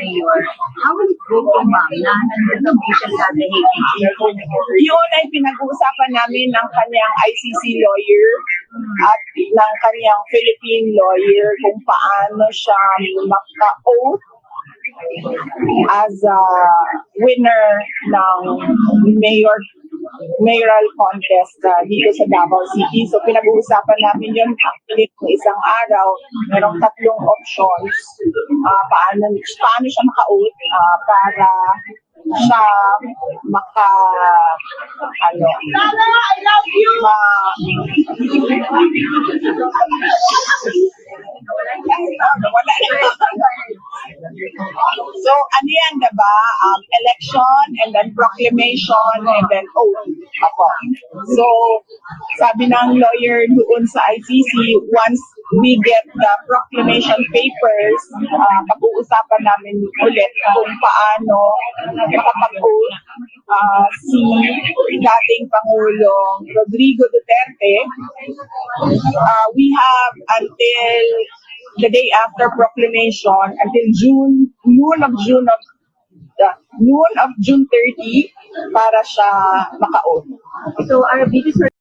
mayor. How will it go po, ma'am, na nandun ang official sa the Hague? Yun ay pinag-uusapan namin ng kanyang ICC lawyer at ng kanyang Philippine lawyer kung paano siya maka-oath as a winner ng mayoral contest dito sa Davao City. So pinag-uusapan namin yun actually ng isang araw. Merong 3 options paano siya maka-oath para siya maka wala So, ano yan, diba? Election, and then proclamation, and then oath. Ako. So, sabi ng lawyer doon sa ICC, once we get the proclamation papers, pag-uusapan namin ulit kung paano makapag-oath si dating Pangulong Rodrigo Duterte. We have until the day after proclamation, until noon of June 30 para siya maka-oath. So, our biggest